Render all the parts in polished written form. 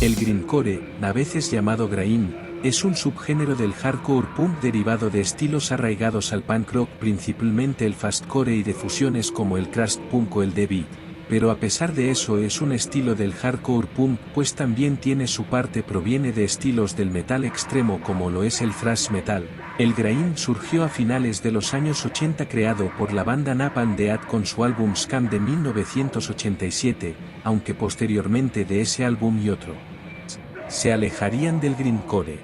El grindcore, a veces llamado grime, es un subgénero del hardcore punk derivado de estilos arraigados al punk rock, principalmente el fastcore y de fusiones como el crust punk o el D-beat, pero a pesar de eso es un estilo del hardcore punk, pues también tiene su parte proviene de estilos del metal extremo como lo es el thrash metal. El grime surgió a finales de los años 80 creado por la banda Napalm Death con su álbum Scam de 1987, aunque posteriormente de ese álbum y otro se alejarían del grindcore.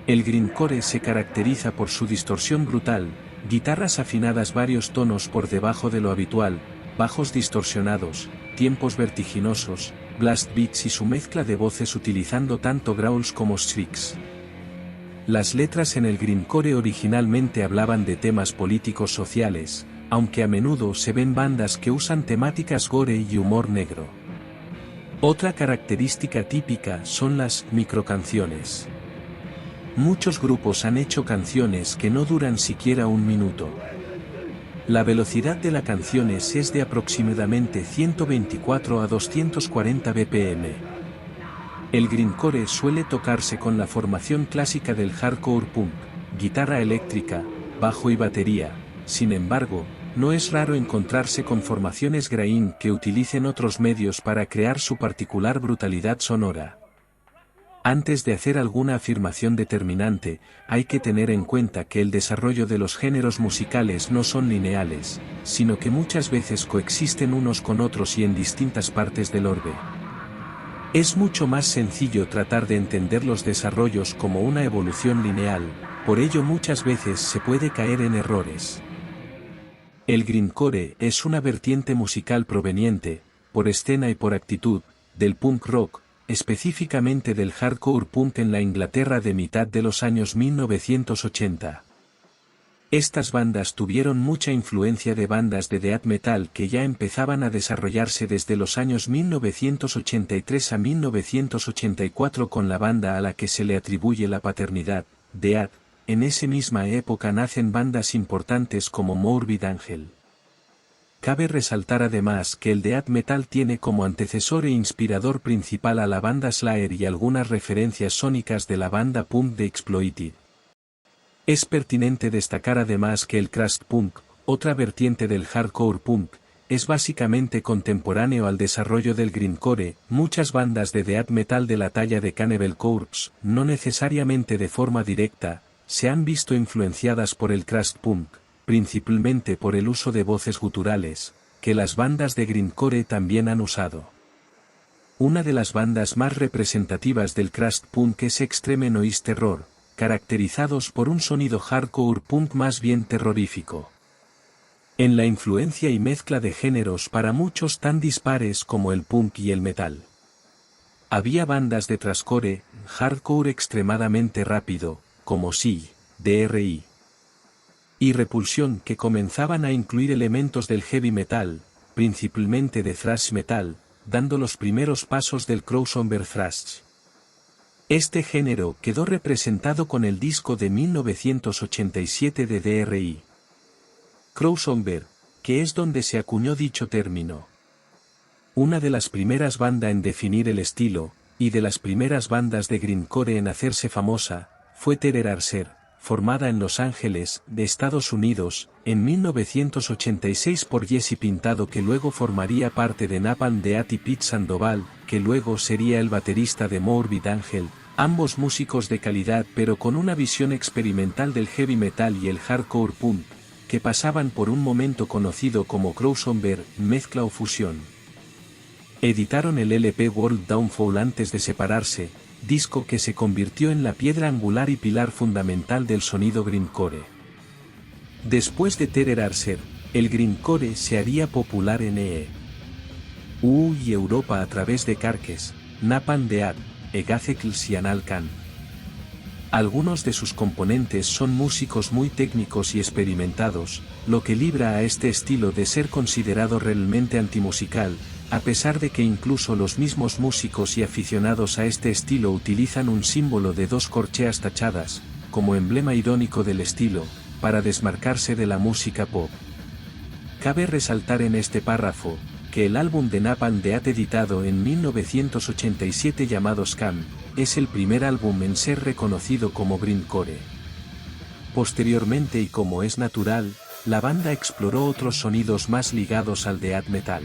El grindcore se caracteriza por su distorsión brutal, guitarras afinadas varios tonos por debajo de lo habitual, bajos distorsionados, tiempos vertiginosos, blast beats y su mezcla de voces utilizando tanto growls como shrieks. Las letras en el grindcore originalmente hablaban de temas políticos sociales, aunque a menudo se ven bandas que usan temáticas gore y humor negro. Otra característica típica son las microcanciones. Muchos grupos han hecho canciones que no duran siquiera un minuto. La velocidad de las canciones es de aproximadamente 124 a 240 bpm. El grindcore suele tocarse con la formación clásica del hardcore punk, guitarra eléctrica, bajo y batería. Sin embargo, no es raro encontrarse con formaciones grime que utilicen otros medios para crear su particular brutalidad sonora. Antes de hacer alguna afirmación determinante, hay que tener en cuenta que el desarrollo de los géneros musicales no son lineales, sino que muchas veces coexisten unos con otros y en distintas partes del orbe. Es mucho más sencillo tratar de entender los desarrollos como una evolución lineal, por ello muchas veces se puede caer en errores. El grindcore es una vertiente musical proveniente, por escena y por actitud, del punk rock, específicamente del hardcore punk en la Inglaterra de mitad de los años 1980. Estas bandas tuvieron mucha influencia de bandas de death metal que ya empezaban a desarrollarse desde los años 1983 a 1984 con la banda a la que se le atribuye la paternidad, Death. En esa misma época nacen bandas importantes como Morbid Angel. Cabe resaltar además que el death metal tiene como antecesor e inspirador principal a la banda Slayer y algunas referencias sónicas de la banda punk de Exploited. Es pertinente destacar además que el crust punk, otra vertiente del hardcore punk, es básicamente contemporáneo al desarrollo del grindcore. Muchas bandas de death metal de la talla de Cannibal Corpse, no necesariamente de forma directa, se han visto influenciadas por el crust punk, principalmente por el uso de voces guturales, que las bandas de grindcore también han usado. Una de las bandas más representativas del crust punk es Extreme Noise Terror, caracterizados por un sonido hardcore punk más bien terrorífico. En la influencia y mezcla de géneros para muchos tan dispares como el punk y el metal. Había bandas de thrashcore, hardcore extremadamente rápido, como Sig, DRI y Repulsion que comenzaban a incluir elementos del heavy metal, principalmente de thrash metal, dando los primeros pasos del crossover thrash. Este género quedó representado con el disco de 1987 de DRI. Crossover, que es donde se acuñó dicho término. Una de las primeras bandas en definir el estilo, y de las primeras bandas de grindcore en hacerse famosa, fue Terror Archer, formada en Los Ángeles, de Estados Unidos, en 1986 por Jesse Pintado que luego formaría parte de Napalm Death y Pete Sandoval, que luego sería el baterista de Morbid Angel, ambos músicos de calidad pero con una visión experimental del heavy metal y el hardcore punk, que pasaban por un momento conocido como crossover, mezcla o fusión. Editaron el LP World Downfall antes de separarse, disco que se convirtió en la piedra angular y pilar fundamental del sonido grindcore. Después de Terror Archer, el grindcore se haría popular en EU y Europa a través de Carcass, Napalm Death, Egazecles y Anal Can. Algunos de sus componentes son músicos muy técnicos y experimentados, lo que libra a este estilo de ser considerado realmente antimusical, a pesar de que incluso los mismos músicos y aficionados a este estilo utilizan un símbolo de dos corcheas tachadas, como emblema irónico del estilo, para desmarcarse de la música pop. Cabe resaltar en este párrafo, que el álbum de Napalm Death editado en 1987 llamado Scam, es el primer álbum en ser reconocido como grindcore. Posteriormente y como es natural, la banda exploró otros sonidos más ligados al death metal.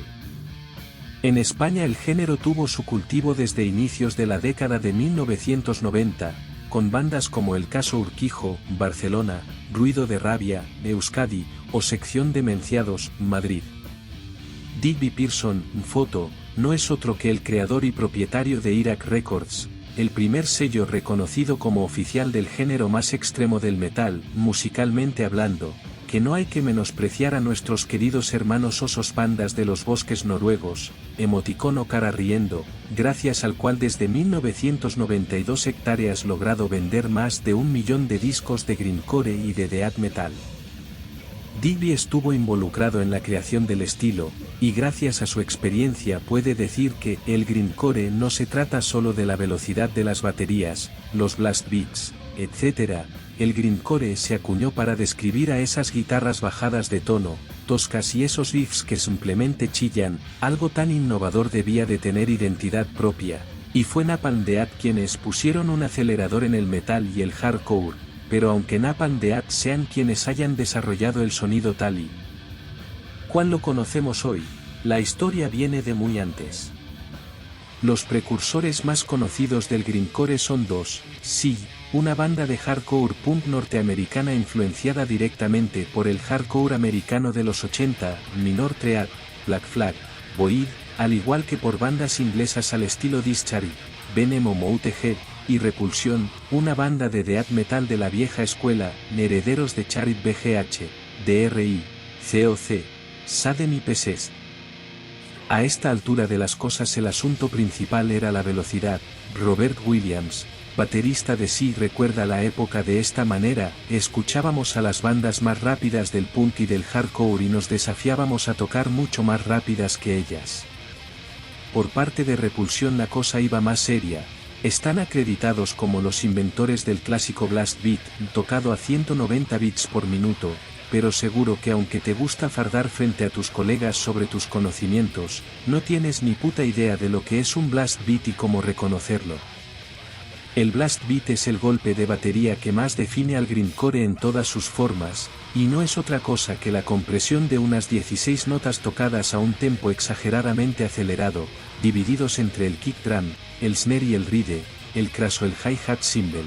En España el género tuvo su cultivo desde inicios de la década de 1990, con bandas como El Caso Urquijo, Barcelona, Ruido de Rabia, Euskadi, o Sección Demenciados, Madrid. Digby Pearson, Foto, no es otro que el creador y propietario de Irak Records, el primer sello reconocido como oficial del género más extremo del metal, musicalmente hablando, que no hay que menospreciar a nuestros queridos hermanos osos pandas de los bosques noruegos, emoticono cara riendo, gracias al cual desde 1992 hectáreas logrado vender más de 1 millón de discos de grindcore y de death metal. Digby estuvo involucrado en la creación del estilo, y gracias a su experiencia puede decir que el grindcore no se trata solo de la velocidad de las baterías, los blast beats, etc. El grindcore se acuñó para describir a esas guitarras bajadas de tono, toscas y esos riffs que simplemente chillan. Algo tan innovador debía de tener identidad propia, y fue Napalm Death quienes pusieron un acelerador en el metal y el hardcore, pero aunque Napalm Death sean quienes hayan desarrollado el sonido tal y cual lo conocemos hoy, la historia viene de muy antes. Los precursores más conocidos del grindcore son dos, sí, una banda de hardcore punk norteamericana influenciada directamente por el hardcore americano de los 80, Minor Threat, Black Flag, Void, al igual que por bandas inglesas al estilo Discharge, Venom o Mouthhead, y Repulsion, una banda de death metal de la vieja escuela, herederos de Charit BGH, DRI, COC, Sadem y Pesest. A esta altura de las cosas el asunto principal era la velocidad. Robert Williams, baterista de Sí, recuerda la época de esta manera: escuchábamos a las bandas más rápidas del punk y del hardcore y nos desafiábamos a tocar mucho más rápidas que ellas. Por parte de Repulsion la cosa iba más seria. Están acreditados como los inventores del clásico blast beat, tocado a 190 bits por minuto, pero seguro que aunque te gusta fardar frente a tus colegas sobre tus conocimientos, no tienes ni puta idea de lo que es un blast beat y cómo reconocerlo. El blast beat es el golpe de batería que más define al grindcore en todas sus formas, y no es otra cosa que la compresión de unas 16 notas tocadas a un tempo exageradamente acelerado, divididos entre el kick drum, el snare y el ride, el crash o el hi-hat cymbal.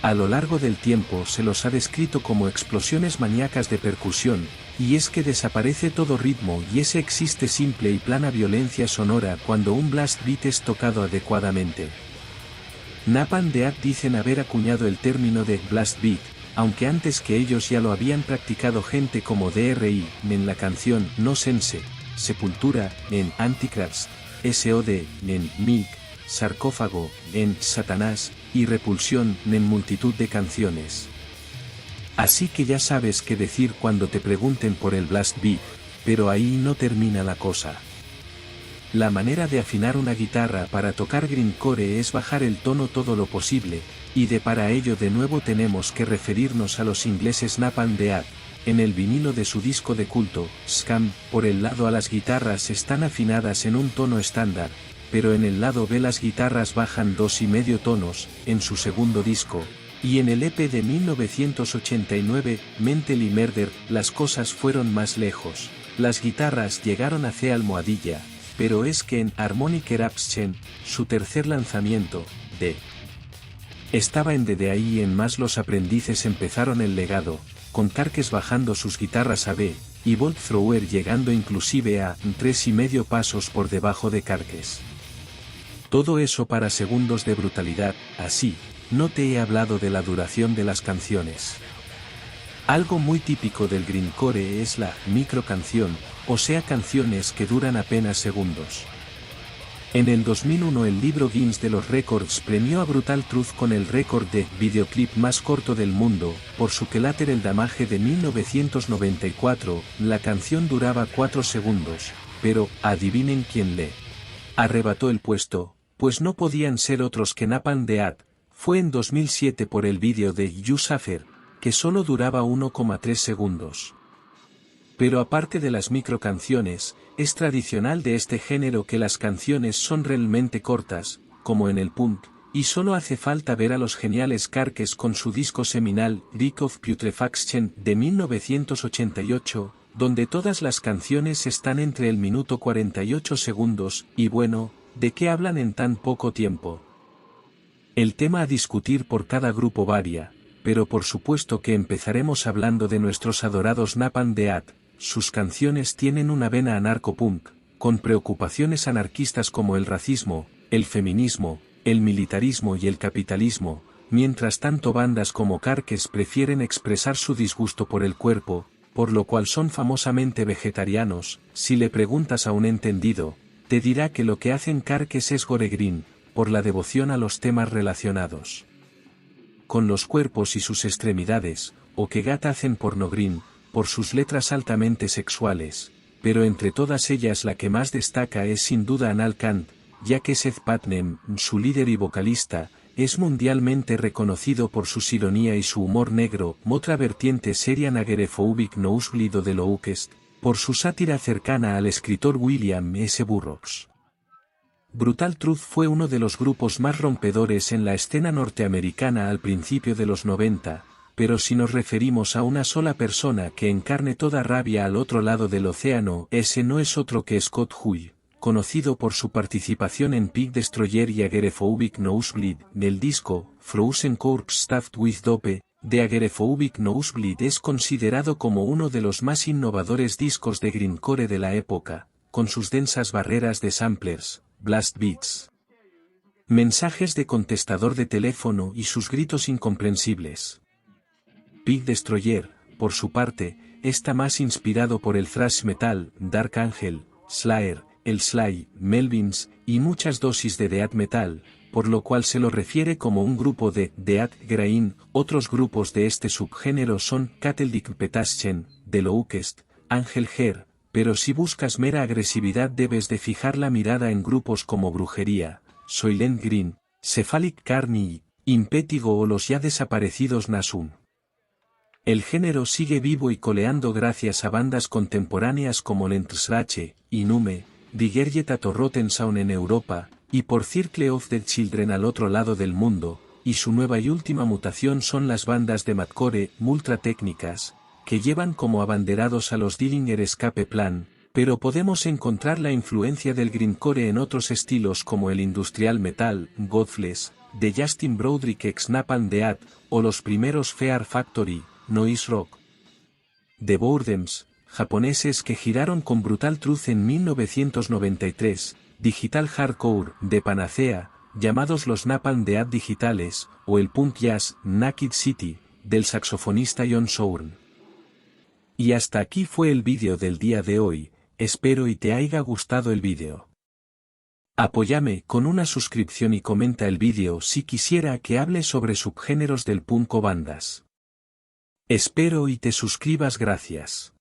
A lo largo del tiempo se los ha descrito como explosiones maníacas de percusión, y es que desaparece todo ritmo y ese existe simple y plana violencia sonora cuando un blast beat es tocado adecuadamente. Napalm Death dicen haber acuñado el término de blast beat, aunque antes que ellos ya lo habían practicado gente como DRI, en la canción No Sense, Sepultura, en Antichrist, SOD, en Mic, Sarcófago, en Satanás, y Repulsión, en multitud de canciones. Así que ya sabes qué decir cuando te pregunten por el blast beat, pero ahí no termina la cosa. La manera de afinar una guitarra para tocar grindcore es bajar el tono todo lo posible, y para ello de nuevo tenemos que referirnos a los ingleses Napalm Death. En el vinilo de su disco de culto, Scam, por el lado A las guitarras están afinadas en un tono estándar, pero en el lado B las guitarras bajan 2,5 tonos, en su segundo disco, y en el EP de 1989, Mentally Murder, las cosas fueron más lejos. Las guitarras llegaron a C almohadilla, pero es que en Harmonic Eruption, su tercer lanzamiento, estaba en D. De ahí en más los aprendices empezaron el legado, con Carcass bajando sus guitarras a B, y Bolt Thrower llegando inclusive a 3,5 pasos por debajo de Carcass. Todo eso para segundos de brutalidad. Así, no te he hablado de la duración de las canciones. Algo muy típico del grindcore es la microcanción, o sea canciones que duran apenas segundos. En el 2001 el libro Guinness de los Records premió a Brutal Truth con el récord de videoclip más corto del mundo, por su Collateral Damage de 1994, la canción duraba 4 segundos, pero, adivinen quién le arrebató el puesto, pues no podían ser otros que Napalm Death. Fue en 2007 por el vídeo de You Suffer, que solo duraba 1,3 segundos. Pero aparte de las microcanciones, es tradicional de este género que las canciones son realmente cortas, como en el punk, y solo hace falta ver a los geniales Carcass con su disco seminal Rick of Putrefaction de 1988, donde todas las canciones están entre el minuto 48 segundos, y bueno, ¿de qué hablan en tan poco tiempo? El tema a discutir por cada grupo varía, pero por supuesto que empezaremos hablando de nuestros adorados Napalm Death. Sus canciones tienen una vena anarcopunk, con preocupaciones anarquistas como el racismo, el feminismo, el militarismo y el capitalismo, mientras tanto bandas como Carcass prefieren expresar su disgusto por el cuerpo, por lo cual son famosamente vegetarianos. Si le preguntas a un entendido, te dirá que lo que hacen Carcass es gore green, por la devoción a los temas relacionados con los cuerpos y sus extremidades, o que Gata hacen porno green, por sus letras altamente sexuales, pero entre todas ellas la que más destaca es sin duda Anal Kant, ya que Seth Putnam, su líder y vocalista, es mundialmente reconocido por su ironía y su humor negro. Otra vertiente seria Nagerephobic Nosebleed o The Locust, por su sátira cercana al escritor William S. Burroughs. Brutal Truth fue uno de los grupos más rompedores en la escena norteamericana al principio de los 90, pero si nos referimos a una sola persona que encarne toda rabia al otro lado del océano, ese no es otro que Scott Huey, conocido por su participación en Pig Destroyer y Agoraphobic Nosebleed. Del disco Frozen Corpse Stuffed with Dope, de Agoraphobic Nosebleed es considerado como uno de los más innovadores discos de grindcore de la época, con sus densas barreras de samplers, blast beats, mensajes de contestador de teléfono y sus gritos incomprensibles. Pig Destroyer, por su parte, está más inspirado por el thrash metal, Dark Angel, Slayer, el Sly, Melvins, y muchas dosis de death metal, por lo cual se lo refiere como un grupo de death grind. Otros grupos de este subgénero son Catholic Petashen, The Locust, Angel Hair, pero si buscas mera agresividad debes de fijar la mirada en grupos como Brujería, Soylent Green, Cephalic Carney, Impetigo o los ya desaparecidos Nasum. El género sigue vivo y coleando gracias a bandas contemporáneas como Lentrsrache, Inhume, Die Rotten Sound en Europa, y por Circle of the Children al otro lado del mundo, y su nueva y última mutación son las bandas de Madcore, ultratécnicas, que llevan como abanderados a los Dillinger Escape Plan, pero podemos encontrar la influencia del grindcore en otros estilos como el industrial metal, Godless, de Justin Broderick ex Napalm Death, o los primeros Fear Factory, Noise Rock. The Boredoms, japoneses que giraron con Brutal Truth en 1993, Digital Hardcore, de Panacea, llamados los Napalm Death digitales, o el punk jazz, Naked City, del saxofonista John Sourn. Y hasta aquí fue el vídeo del día de hoy, espero y te haya gustado el vídeo. Apóyame con una suscripción y comenta el vídeo si quisiera que hable sobre subgéneros del punk o bandas. Espero y te suscribas. Gracias.